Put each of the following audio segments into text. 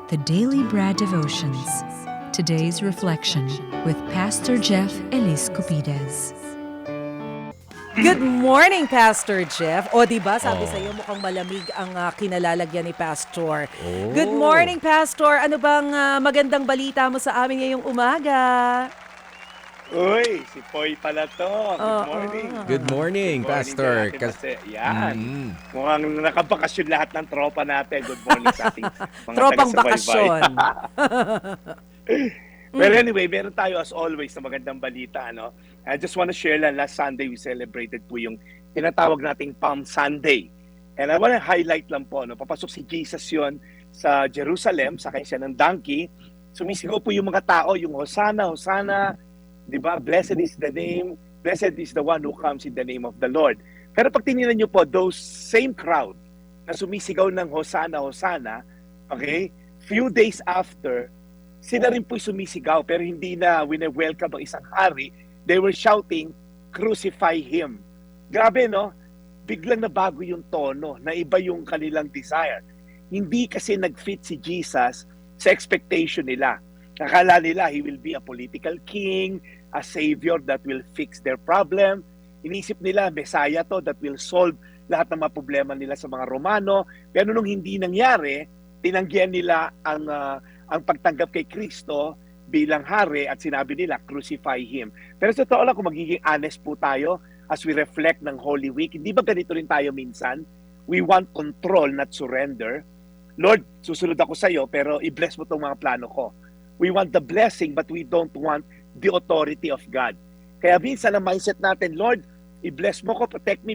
The Daily Bread Devotions. Today's reflection with Pastor Jeff Elis Cupides. Good morning, Pastor Jeff. O, diba, sabi sa'yo mukhang malamig ang kinalalagyan ni Pastor. Good morning, Pastor. Ano bang magandang balita mo sa amin ngayong umaga? Uy, si Poy pala to. Good morning. Good morning, Pastor. Kay Ate Mase. Yan. Mukhang nakabakasyon lahat ng tropa natin. Good morning sa ating mga Tropang taga-subaybay. bakasyon. Well, anyway, meron tayo as always na magandang balita. No? I just want to share lang, last Sunday we celebrated po yung tinatawag nating Palm Sunday. And I want to highlight lang po, no? Papasok si Jesus yon sa Jerusalem, sakay siya ng donkey. Sumisigaw po yung mga tao, yung Hosanna, Hosanna, di ba? Blessed is the one who comes in the name of the Lord. Pero pag tinignan niyo po, those same crowd na sumisigaw ng Hosanna, Hosanna, okay, few days after, sila rin po'y sumisigaw, pero hindi na wine-welcome ang isang hari. They were shouting, crucify him. Grabe, no? Biglang nabago yung tono, na iba yung kanilang desire. Hindi kasi nag-fit si Jesus sa expectation nila. Akala nila he will be a political king, a savior that will fix their problem. Inisip nila, Messiah to that will solve lahat ng mga problema nila sa mga Romano. Pero nung hindi nangyari, tinanggihan nila ang pagtanggap kay Kristo bilang hari at sinabi nila, crucify him. Pero sa totoo lang, kung magiging honest po tayo as we reflect ng Holy Week, hindi ba ganito rin tayo minsan? We want control, not surrender. Lord, susunod ako sa iyo, pero i-bless mo itong mga plano ko. We want the blessing, but we don't want the authority of God. Kaya minsan ang mindset natin, Lord, i-bless mo ko, protect me,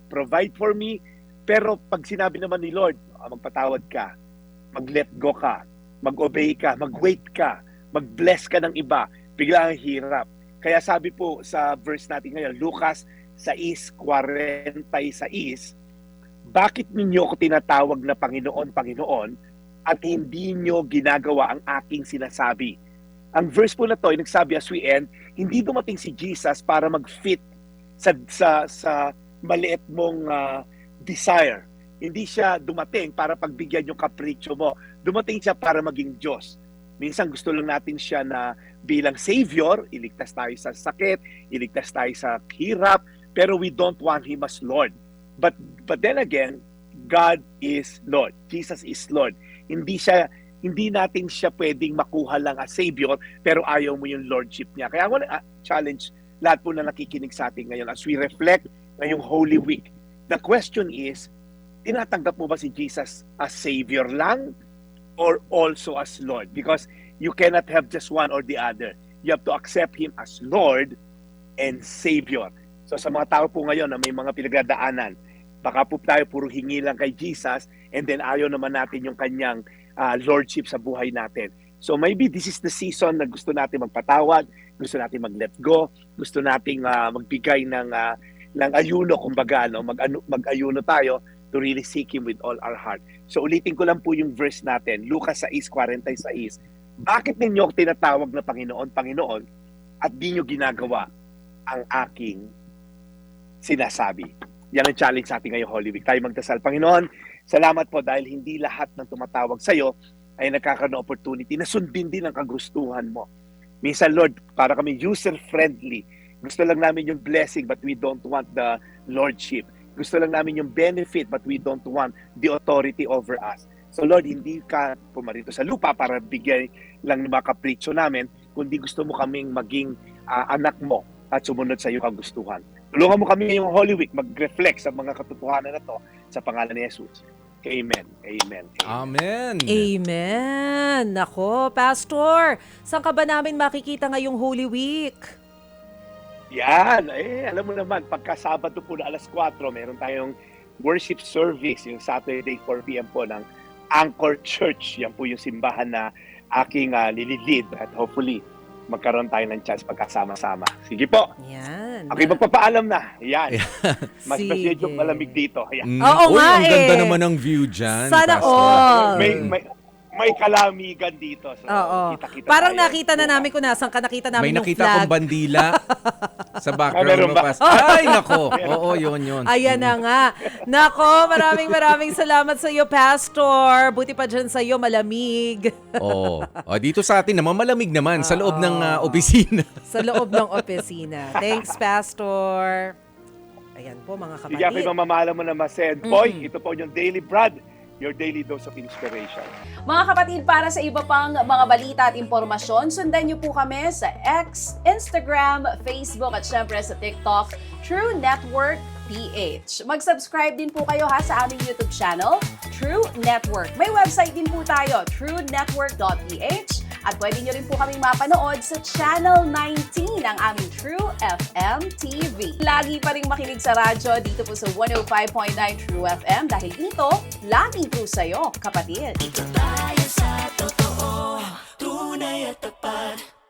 provide for me. Pero pag sinabi naman ni Lord, magpatawad ka, mag-let go ka, mag-obey ka, mag-wait ka, mag-bless ka ng iba, bigla ang hirap. Kaya sabi po sa verse natin ngayon, Lucas 6:46, bakit ninyo ko tinatawag na Panginoon, Panginoon, at hindi nyo ginagawa ang aking sinasabi? Ang verse po na to, yung nagsabi as we end, hindi dumating si Jesus para mag-fit sa maliit mong desire. Hindi siya dumating para pagbigyan yung kapritsyo mo. Dumating siya para maging Diyos. Minsan gusto lang natin siya na bilang Savior, iligtas tayo sa sakit, iligtas tayo sa hirap, pero we don't want Him as Lord. But then again, God is Lord. Jesus is Lord. Hindi natin siya pwedeng makuha lang as Savior, pero ayaw mo yung Lordship niya. Kaya I want to challenge lahat po na nakikinig sa atin ngayon as we reflect ngayong Holy Week. The question is, tinatanggap mo ba si Jesus as Savior lang or also as Lord? Because you cannot have just one or the other. You have to accept Him as Lord and Savior. So sa mga tao po ngayon na may mga pinagdadaanan, baka po tayo puro hingi lang kay Jesus and then ayaw naman natin yung kanyang Lordship sa buhay natin. So maybe this is the season na gusto natin magpatawad, gusto natin mag-let go, gusto nating magbigay ng ayuno, kumbaga, no? Mag-ayuno tayo to really seek Him with all our heart. So ulitin ko lang po yung verse natin, Lucas 6:46. Bakit ninyo ako tinatawag na Panginoon, Panginoon, at di nyo ginagawa ang aking sinasabi? Yan ang challenge sa ating ngayong Holy Week. Tayo magdasal. Panginoon, salamat po dahil hindi lahat ng tumatawag sa iyo ay nagkakaroon ng opportunity na sundin din ang kagustuhan mo. Minsan, Lord, para kami user-friendly. Gusto lang namin yung blessing but we don't want the Lordship. Gusto lang namin yung benefit but we don't want the authority over us. So Lord, hindi ka pumarito sa lupa para bigay lang ng mga kapritsyo namin, kundi gusto mo kaming maging anak mo at sumunod sa iyong kagustuhan. Tulungan mo kami ngayong Holy Week mag-reflect sa mga katotohanan na to sa pangalan ni Jesus. Amen. Amen. Amen. Amen. Nako, Pastor, saan ka ba namin makikita ngayong Holy Week? Yan. Alam mo naman, pagka Sabado po na 4:00, meron tayong worship service, yung Saturday 4 p.m. po ng Anchor Church. Yan po yung simbahan na aking nililid at hopefully magkaroon tayo ng chance pagkasama-sama. Sige po. Yan. Okay, magpapaalam na. Yan. Mas Sige. medyo malamig dito. Ayan. Oo Uy, nga ang ganda eh. naman ng view dyan, Sana Pastor. all. may kalamigan dito. So, Oo. kita-kita Parang tayo. nakita na namin kung nasan ka. Nakita namin May yung nakita flag. akong bandila sa background meron mo, ba? Pastor. Ay, nako. Oo, yun. Ayan na nga. Nako, maraming salamat sa iyo, Pastor. Buti pa dyan sa iyo, malamig. Oo. Dito sa atin naman, malamig naman sa loob ng opisina. Sa loob ng opisina. Thanks, Pastor. Ayan po, mga Sige ako kapatid. yung mamamahala mo na masend. Boy, ito po yung Daily Brad, your daily dose of inspiration. Mga kapatid, para sa iba pang mga balita at impormasyon, sundan niyo po kami sa X, Instagram, Facebook at syempre sa TikTok, True Network PH. Mag-subscribe din po kayo sa aming YouTube channel, True Network. May website din po tayo, truenetwork.ph, at pwede niyo rin po kaming mapanood sa Channel 19 ng aming True FM TV. Lagi pa rin makinig sa radyo dito po sa 105.9 True FM dahil dito, lagi po sa'yo, kapatid. Dito tayo sa totoo, tunay at tapat.